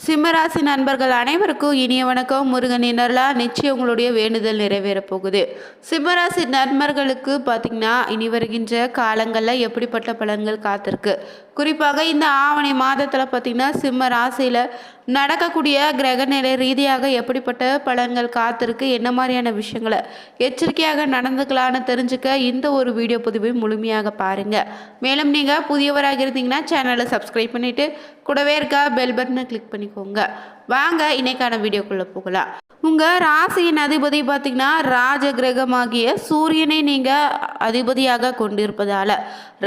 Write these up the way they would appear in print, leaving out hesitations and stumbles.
சிம்மராசி நண்பர்கள் அனைவருக்கும் இனிய வணக்கம். முருகனின் அருளால் நிச்சயம் உங்களுடைய வேண்டுதல் நிறைவேறப் போகுது. சிம்மராசி நண்பர்களுக்கு பார்த்தீங்கன்னா இனி வருகின்ற காலங்களில் எப்படிப்பட்ட பலன்கள் காத்திருக்கு, குறிப்பாக இந்த ஆவணி மாதத்தில் பார்த்தீங்கன்னா சிம்ம ராசியில் நடக்கக்கூடிய கிரகநிலை ரீதியாக எப்படிப்பட்ட பலன்கள் காத்திருக்கு, என்ன மாதிரியான விஷயங்களை எச்சரிக்கையாக நடந்துக்கலான்னு தெரிஞ்சுக்க இந்த ஒரு வீடியோ பதிவை முழுமையாக பாருங்கள். மேலும் நீங்கள் புதியவராக இருந்தீங்கன்னா சேனலை சப்ஸ்கிரைப் பண்ணிவிட்டு கூடவே இருக்க பெல் பட்டனை கிளிக் பண்ணிக்கோங்க. வாங்க இன்னைக்கான வீடியோக்குள்ளே போகலாம். உங்கள் ராசியின் அதிபதி பார்த்திங்கன்னா ராஜ கிரகமாகிய சூரியனை நீங்கள் அதிபதியாக கொண்டிருப்பதால்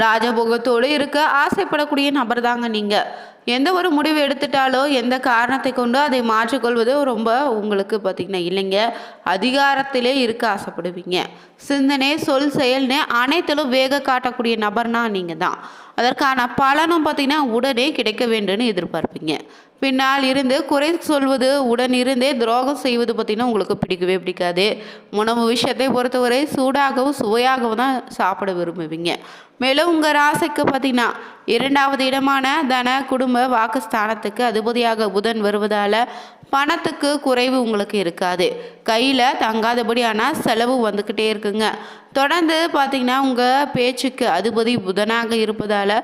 ராஜபோகத்தோடு இருக்க ஆசைப்படக்கூடிய நபர் தாங்க நீங்கள். எந்த ஒரு முடிவு எடுத்துட்டாலோ எந்த காரணத்தை கொண்டு அதை மாற்றிக்கொள்வது ரொம்ப உங்களுக்கு பார்த்திங்கன்னா இல்லைங்க, அதிகாரத்திலே இருக்க ஆசைப்படுவீங்க. சிந்தனை சொல் செயல்னு அனைத்திலும் வேக காட்டக்கூடிய நபர்னா நீங்கள் தான். அதற்கான பலனும் பார்த்திங்கன்னா உடனே கிடைக்க வேண்டும்னு எதிர்பார்ப்பீங்க. பின்னால் இருந்து குறை சொல்வது, உடன் இருந்தே துரோகம் செய்வது பார்த்திங்கன்னா உங்களுக்கு பிடிக்கவே பிடிக்காது. உணவு விஷயத்தை பொறுத்தவரை சூடாகவும் சுவையாகவும் தான் சாப்பிட விரும்புவீங்க. மேலும் உங்கள் ராசிக்கு பார்த்திங்கன்னா 2வது இடமான தன குடும்ப வாக்குஸ்தானத்துக்கு அதிபதியாக புதன் வருவதால் பணத்துக்கு குறைவு உங்களுக்கு இருக்காது. கையில் தங்காதபடியான செலவு வந்துக்கிட்டே இருக்குங்க. தொடர்ந்து பார்த்திங்கன்னா உங்கள் பேச்சுக்கு அதிபதி புதனாக இருப்பதால்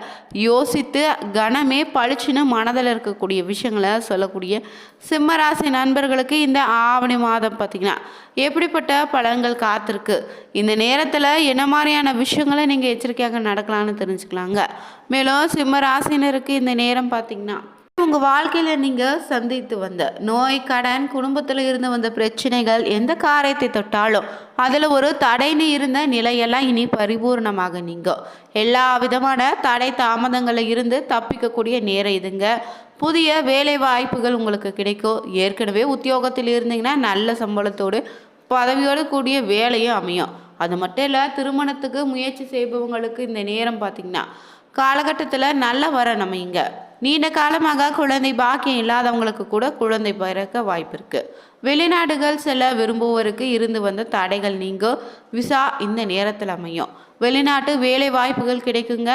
யோசித்து கணமே பளிச்சுன்னு மனதில் இருக்கக்கூடிய விஷயங்களை சொல்லக்கூடிய சிம்மராசி நண்பர்களுக்கு இந்த ஆவணி மாதம் பார்த்திங்கன்னா எப்படிப்பட்ட பலன்கள் காத்திருக்கு, இந்த நேரத்தில் என்ன மாதிரியான விஷயங்களை நீங்கள் எச்சரிக்கையாக நடக்கலாம்னு தெரிஞ்சுக்கலாங்க. மேலும் சிம்மராசினருக்கு இந்த நேரம் பார்த்திங்கன்னா உங்கள் வாழ்க்கையில் நீங்கள் சந்தித்து வந்த நோய், கடன், குடும்பத்தில் இருந்து வந்த பிரச்சனைகள், எந்த காரியத்தை தொட்டாலும் அதில் ஒரு தடைன்னு இருந்த நிலையெல்லாம் இனி பரிபூர்ணமாக நீங்கள் எல்லா விதமான தடை தாமதங்களில் இருந்து தப்பிக்கக்கூடிய நேரம் இதுங்க. புதிய வேலை வாய்ப்புகள் உங்களுக்கு கிடைக்கும். ஏற்கனவே உத்தியோகத்தில் இருந்தீங்கன்னா நல்ல சம்பளத்தோடு பதவியோடு கூடிய வேலையும் அமையும். அது மட்டும் இல்லை, திருமணத்துக்கு முயற்சி செய்பவங்களுக்கு இந்த நேரம் பார்த்திங்கன்னா காலகட்டத்தில் நல்ல வரன் அமையுங்க. நீண்ட காலமாக குழந்தை பாக்கியம் இல்லாதவங்களுக்கு கூட குழந்தை பிறக்க வாய்ப்பு இருக்குது. வெளிநாடுகள் செல்ல விரும்புவோருக்கு இருந்து வந்த தடைகள் நீங்கும். விசா இந்த நேரத்தில் அமையும். வெளிநாட்டு வேலை வாய்ப்புகள் கிடைக்குங்க.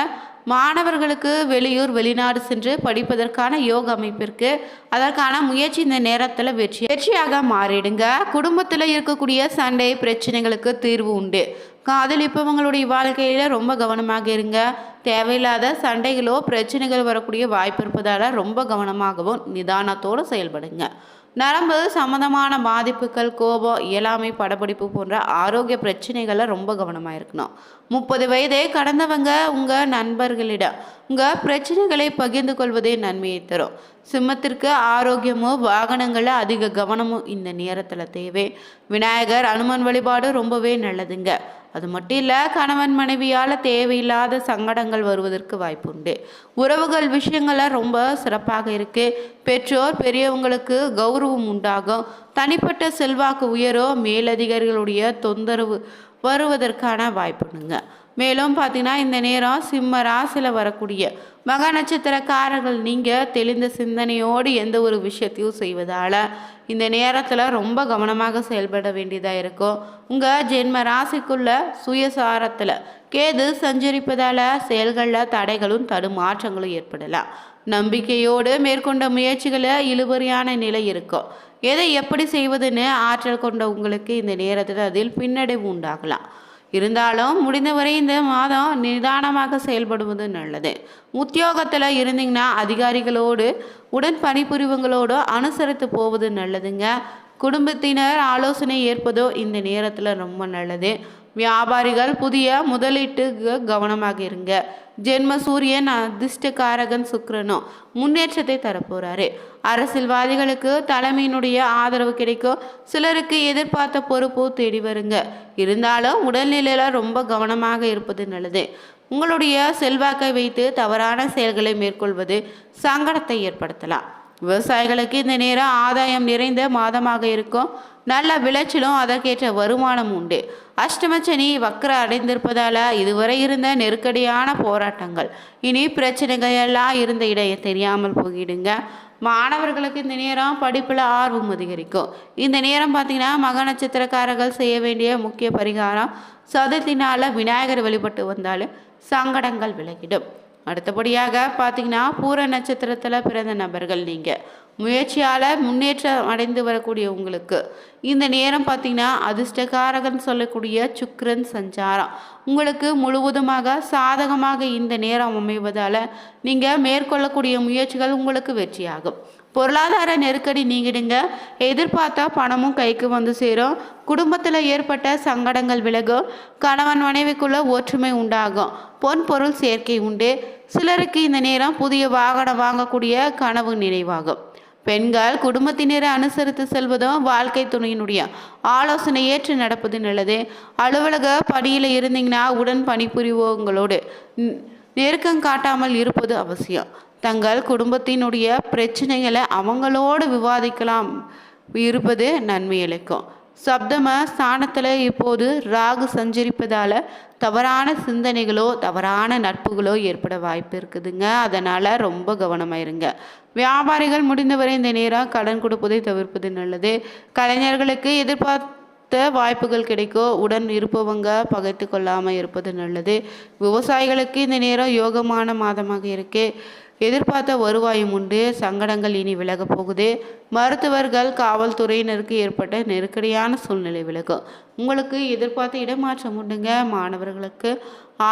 மாணவர்களுக்கு வெளியூர் வெளிநாடு சென்று படிப்பதற்கான யோக அமைப்பிற்கு அதற்கான முயற்சி இந்த நேரத்தில் வெற்றியாக மாறிடுங்க. குடும்பத்தில் இருக்கக்கூடிய சண்டை பிரச்சனைகளுக்கு தீர்வு உண்டு. காதலிப்பவங்களுடைய வாழ்க்கையில் ரொம்ப கவனமாக இருங்க. தேவையில்லாத சண்டைகளோ பிரச்சனைகள் வரக்கூடிய வாய்ப்பு இருப்பதால் ரொம்ப கவனமாகவும் நிதானத்தோடு செயல்படுங்க. நரம்பு சம்மந்தமான பாதிப்புகள், கோபம், இயலாமை, படப்பிடிப்பு போன்ற ஆரோக்கிய பிரச்சனைகளை ரொம்ப கவனமாக இருக்கணும். 30 வயதை கடந்தவங்க உங்கள் நண்பர்களிடம் உங்கள் பிரச்சனைகளை பகிர்ந்து கொள்வதே நன்மையை தரும். சிம்மத்திற்கு ஆரோக்கியமும் வாகனங்களில் அதிக கவனமும் இந்த நேரத்தில் தேவை. விநாயகர், அனுமன் வழிபாடு ரொம்பவே நல்லதுங்க. அது மட்டும் இல்லை, கணவன் மனைவியால் தேவையில்லாத சங்கடங்கள் வருவதற்கு வாய்ப்பு உண்டு. உறவுகள் விஷயங்கள்லாம் ரொம்ப சிறப்பாக இருக்குது. பெற்றோர் பெரியவங்களுக்கு கௌரவம் உண்டாகும். தனிப்பட்ட செல்வாக்கு உயரும். மேலதிகாரிகளுடைய தொந்தரவு வருவதற்கான வாய்ப்புண்டுங்க. மேலும் பார்த்தீங்கன்னா இந்த நேரம் சிம்ம ராசியில் வரக்கூடிய மக நட்சத்திரக்காரர்கள் நீங்கள் தெளிந்த சிந்தனையோடு எந்த ஒரு விஷயத்தையும் செய்வதால் இந்த நேரத்தில் ரொம்ப கவனமாக செயல்பட வேண்டியதாக இருக்கும். உங்கள் ஜென்ம ராசிக்குள்ள சுயசாரத்தில் கேது சஞ்சரிப்பதால் செயல்களில் தடைகளும் தடுமாற்றங்களும் ஏற்படலாம். நம்பிக்கையோடு மேற்கொண்ட முயற்சிகளில் இழுபறியான நிலை இருக்கும். எதை எப்படி செய்வதுன்னு ஆற்றல் கொண்ட உங்களுக்கு இந்த நேரத்தில் அதில் பின்னடைவு உண்டாகலாம். இருந்தாலும் முடிந்தவரை இந்த மாதம் நிதானமாக செயல்படுவது நல்லது. உத்தியோகத்தில் இருந்தீங்கன்னா அதிகாரிகளோடு உடன் பணிபுரிவங்களோடு அனுசரித்து போவது நல்லதுங்க. குடும்பத்தினர் ஆலோசனை ஏற்பதோ இந்த நேரத்தில் ரொம்ப நல்லது. வியாபாரிகள் புதிய முதலீட்டுக்கு கவனமாக இருங்க. ஜென்ம சூரியன் அதிர்ஷ்டக்காரகன் சுக்கிரனும் முன்னேற்றத்தை தரப்போறாரு. அரசியல்வாதிகளுக்கு தலைமையினுடைய ஆதரவு கிடைக்கும். சிலருக்கு எதிர்பார்த்த பொறுப்பு தேடி வருங்க. இருந்தாலும் உடல்நிலையில ரொம்ப கவனமாக இருப்பது நல்லது. உங்களுடைய செல்வாக்கை வைத்து தவறான செயல்களை மேற்கொள்வது சங்கடத்தை ஏற்படுத்தலாம். விவசாயிகளுக்கு இந்த நேரம் ஆதாயம் நிறைந்த மாதமாக இருக்கும். நல்ல விளைச்சலும் அதற்கேற்ற வருமானம் உண்டு. அஷ்டமச்சனி வக்ர அடைந்திருப்பதால் இதுவரை இருந்த நெருக்கடியான போராட்டங்கள் இனி பிரச்சனைகள் எல்லாம் இருந்த இடம் தெரியாமல் போகிடுங்க. மாணவர்களுக்கு இந்த நேரம் படிப்பில் ஆர்வம் அதிகரிக்கும். இந்த நேரம் பார்த்திங்கன்னா மக நட்சத்திரக்காரர்கள் செய்ய வேண்டிய முக்கிய பரிகாரம் சதுர்த்தினால விநாயகர் வழிபட்டு வந்தாலும் சங்கடங்கள் விலகிடும். அடுத்தபடியாக பார்த்தீங்கன்னா பூர நட்சத்திரத்தில் பிறந்த நபர்கள் நீங்கள் முயற்சியால் முன்னேற்றம் அடைந்து வரக்கூடிய உங்களுக்கு இந்த நேரம் பார்த்திங்கன்னா அதிர்ஷ்டகாரகன் சொல்லக்கூடிய சுக்கிரன் சஞ்சாரம் உங்களுக்கு முழுவதுமாக சாதகமாக இந்த நேரம் அமைவதால் நீங்கள் மேற்கொள்ளக்கூடிய முயற்சிகள் உங்களுக்கு வெற்றியாகும். பொருளாதார நெருக்கடி நீங்கிடுங்க. எதிர்பார்த்தா பணமும் கைக்கு வந்து சேரும். குடும்பத்தில் ஏற்பட்ட சங்கடங்கள் விலகும். கணவன் மனைவிக்குள்ள ஒற்றுமை உண்டாகும். பொன் பொருள் சேர்க்கை உண்டு. சிலருக்கு இந்த நேரம் புதிய வாகனம் வாங்கக்கூடிய கனவு நினைவாகும். பெண்கள் குடும்பத்தினரை அனுசரித்து செல்வதும் வாழ்க்கை துணையினுடைய ஆலோசனை ஏற்று நடப்பது நல்லது. அலுவலக பணியில் இருந்தீங்கன்னா உடன் பணிபுரிவோங்களோடு நெருக்கம் காட்டாமல் இருப்பது அவசியம். தங்கள் குடும்பத்தினுடைய பிரச்சனைகளை அவங்களோடு விவாதிக்கலாம் இருப்பது நன்மை அளிக்கும். சப்தம ஸ்தானத்தில் இப்போது ராகு சஞ்சரிப்பதால் தவறான சிந்தனைகளோ தவறான நட்புகளோ ஏற்பட வாய்ப்பு இருக்குதுங்க. அதனால் ரொம்ப கவனமாயிருங்க. வியாபாரிகள் முடிந்தவரை இந்த நேரம் கடன் கொடுப்பதை தவிர்ப்பது நல்லது. கலைஞர்களுக்கு எதிர்பார்த்த வாய்ப்புகள் கிடைக்கும். உடன் இருப்பவங்க பகைத்து கொள்ளாமல் இருப்பது நல்லது. விவசாயிகளுக்கு இந்த நேரம் யோகமான மாதமாக இருக்கு. எதிர்பார்த்த வருவாயும் உண்டு. சங்கடங்கள் இனி விலக போகுது. மருத்துவர்கள் காவல்துறையினருக்கு ஏற்பட்ட நெருக்கடியான சூழ்நிலை விலகும். உங்களுக்கு எதிர்பார்த்த இடமாற்றம் உண்டுங்க. மாணவர்களுக்கு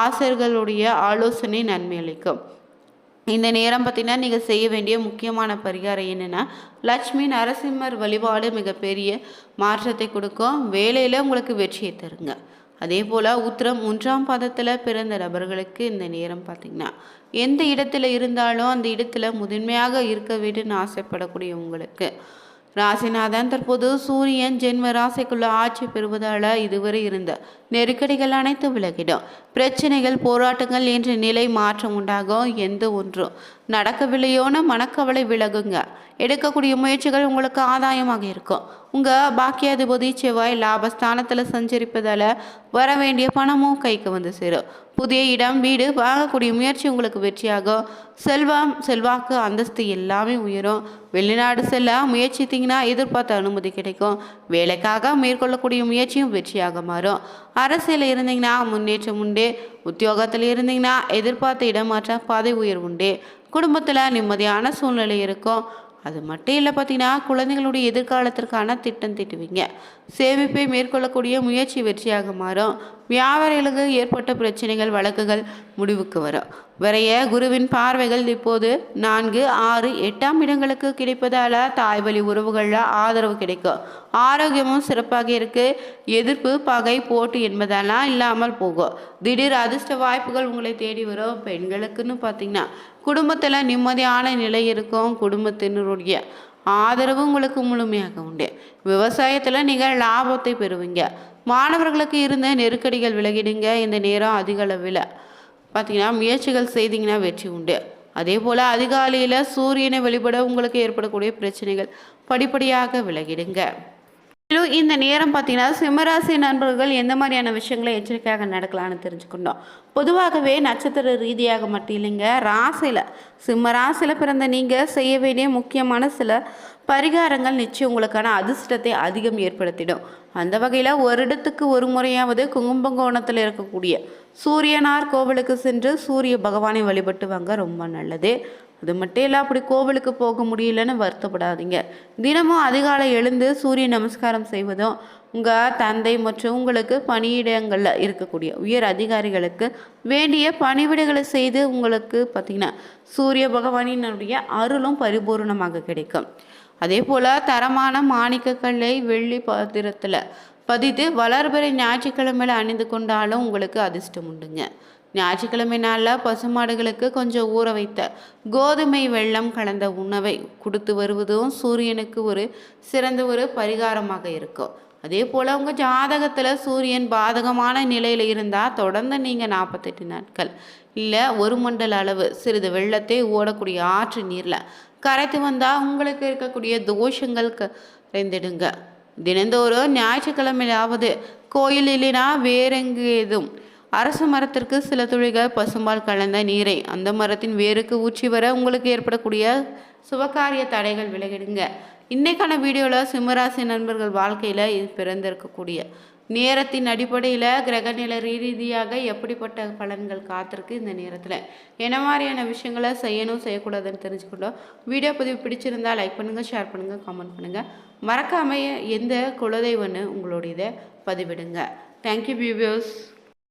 ஆசிரியர்களுடைய ஆலோசனை நன்மை அளிக்கும். இந்த நேரம் பார்த்தீங்கன்னா நீங்கள் செய்ய வேண்டிய முக்கியமான பரிகாரம் என்னென்னா லட்சுமி நரசிம்மர் வழிபாடு மிகப்பெரிய மாற்றத்தை கொடுக்கும். வேலையில் உங்களுக்கு வெற்றியை தருங்க. அதே போல் உத்திரம் 1ஆம் பாதத்தில் பிறந்த நபர்களுக்கு இந்த நேரம் பார்த்திங்கன்னா எந்த இடத்துல இருந்தாலும் அந்த இடத்துல முதன்மையாக இருக்க வேண்டும்னு ஆசைப்படக்கூடிய உங்களுக்கு ராசிநாதன் தற்போது சூரியன் ஜென்ம ராசிக்குள்ள ஆட்சி பெறுவதால் இதுவரை இருந்த நெருக்கடிகள் அனைத்தும் விலகிடும். பிரச்சனைகள் போராட்டங்கள் என்ற நிலை மாற்றம் உண்டாகும். எந்த ஒன்றும் நடக்கவில்லையோன்னு மனக்கவலை விலகுங்க. எடுக்கக்கூடிய முயற்சிகள் உங்களுக்கு ஆதாயமாக இருக்கும். உங்கள் பாக்கியாதிபதி செவ்வாய் லாபஸ்தானத்தில் சஞ்சரிப்பதால் வர வேண்டிய பணமும் கைக்கு வந்து சேரும். புதிய இடம் வீடு வாங்கக்கூடிய முயற்சி உங்களுக்கு வெற்றியாகும். செல்வம் செல்வாக்கு அந்தஸ்து எல்லாமே உயரும். வெளிநாடு செல்ல முயற்சித்தீங்கன்னா எதிர்பார்த்த அனுமதி கிடைக்கும். வேலைக்காக மேற்கொள்ளக்கூடிய முயற்சியும் வெற்றியாக மாறும். அரசியல் இருந்தீங்கன்னா முன்னேற்றம் உண்டு. உத்தியோகத்தில் இருந்தீங்கன்னா எதிர்பார்த்த இடமாற்றம் பதவி உயர்வு உண்டு. குடும்பத்தில் நிம்மதியான சூழ்நிலை இருக்கும். அது மட்டும் இல்லை பார்த்தீங்கன்னா குழந்தைகளுடைய எதிர்காலத்திற்கான திட்டம் திட்டுவீங்க. சேமிப்பை மேற்கொள்ளக்கூடிய முயற்சி வெற்றியாக மாறும். வியாபாரிகளுக்கு ஏற்பட்ட பிரச்சனைகள் வழக்குகள் முடிவுக்கு வரும். வரைய குருவின் பார்வைகள் இப்போது 4, 6, 8ஆம் இடங்களுக்கு கிடைப்பதால் தாய் வழி உறவுகளில் ஆதரவு கிடைக்கும். ஆரோக்கியமும் சிறப்பாக இருக்கு. எதிர்ப்பு பகை போட்டு என்பதெல்லாம் இல்லாமல் போகும். திடீர் அதிர்ஷ்ட வாய்ப்புகள் உங்களை தேடி வரும். பெண்களுக்குன்னு பார்த்தீங்கன்னா குடும்பத்தில் நிம்மதியான நிலை இருக்கும். குடும்பத்தினருடைய ஆதரவு உங்களுக்கு முழுமையாக உண்டு. விவசாயத்தில் நீங்கள் லாபத்தை பெறுவீங்க. மாணவர்களுக்கு இருந்த நெருக்கடிகள் விலகிடுங்க. இந்த நேரம் அதிக அளவில் பார்த்தீங்கன்னா முயற்சிகள் செய்தீங்கன்னா வெற்றி உண்டு. அதே போல் அதிகாலையில் சூரியனை வழிபட உங்களுக்கு ஏற்படக்கூடிய பிரச்சனைகள் படிப்படியாக விலகிடுங்க. மேலும் இந்த நேரம் பார்த்தீங்கன்னா சிம்மராசி நண்பர்கள் எந்த மாதிரியான விஷயங்களை எச்சரிக்கையாக நடக்கலான்னு தெரிஞ்சுக்கணும். பொதுவாகவே நட்சத்திர ரீதியாக மட்டும் இல்லைங்க, ராசியில் சிம்ம ராசியில் பிறந்த நீங்கள் செய்ய வேண்டிய முக்கியமான சில பரிகாரங்கள் நிச்சயம் உங்களுக்கான அதிர்ஷ்டத்தை அதிகம் ஏற்படுத்திடும். அந்த வகையில் ஒரு இடத்துக்கு ஒரு முறையாவது கும்பகோணத்தில் இருக்கக்கூடிய சூரியனார் கோவிலுக்கு சென்று சூரிய பகவானை வழிபட்டு வாங்க ரொம்ப நல்லது. அது மட்டும் இல்லை, அப்படி கோவிலுக்கு போக முடியலன்னு வருத்தப்படாதீங்க. தினமும் அதிகாலை எழுந்து சூரிய நமஸ்காரம் செய்வதும் உங்கள் தந்தை மற்றும் உங்களுக்கு பணியிடங்களில் இருக்கக்கூடிய உயர் அதிகாரிகளுக்கு வேண்டிய பணிவிடைகளை செய்து உங்களுக்கு பார்த்திங்கன்னா சூரிய பகவானினுடைய அருளும் பரிபூர்ணமாக கிடைக்கும். அதே போல் தரமான மாணிக்கக்கல்லை வெள்ளி பாத்திரத்தில் பதித்து வளர்பிறை ஞாயிற்றுக்கிழமையில் அணிந்து கொண்டாலும் உங்களுக்கு அதிர்ஷ்டம் உண்டுங்க. ஞாயிற்றுக்கிழமை நாளில் பசுமாடுகளுக்கு கொஞ்சம் ஊற வைத்த கோதுமை வெல்லம் கலந்த உணவை கொடுத்து வருவதும் சூரியனுக்கு ஒரு சிறந்த ஒரு பரிகாரமாக இருக்கும். அதே போல் உங்கள் ஜாதகத்தில் சூரியன் பாதகமான நிலையில் இருந்தால் தொடர்ந்து நீங்கள் 48 நாட்கள் இல்லை 1 மண்டல அளவு சிறிது வெள்ளத்தை ஓடக்கூடிய ஆற்று நீரில் கரைத்து வந்தால் உங்களுக்கு இருக்கக்கூடிய தோஷங்கள் கரைந்திடுங்க. தினந்தோறும் ஞாயிற்றுக்கிழமையாவது கோயில் இல்லைனா வேறெங்கு ஏதும் அரச மரத்திற்கு சில துளிகள் பசும்பால் கலந்த நீரை அந்த மரத்தின் வேருக்கு ஊற்றி வர உங்களுக்கு ஏற்படக்கூடிய சுபகாரிய தடைகள் விலகிடுங்க. இன்றைக்கான வீடியோவில் சிம்மராசி நண்பர்கள் வாழ்க்கையில் பிறந்திருக்கக்கூடிய நேரத்தின் அடிப்படையில் கிரகநிலை ரீதியாக எப்படிப்பட்ட பலன்கள் காத்திருக்கு இந்த நேரத்தில் என்ன மாதிரியான விஷயங்களை செய்யணும் செய்யக்கூடாதுன்னு தெரிஞ்சுக்கிட்டோம். வீடியோ பதிவு பிடிச்சிருந்தால் லைக் பண்ணுங்கள், ஷேர் பண்ணுங்கள், கமெண்ட் பண்ணுங்கள். மறக்காமல் எந்த குலதெய்வம்னு உங்களுடையதை பதிவிடுங்க. Thank you viewers.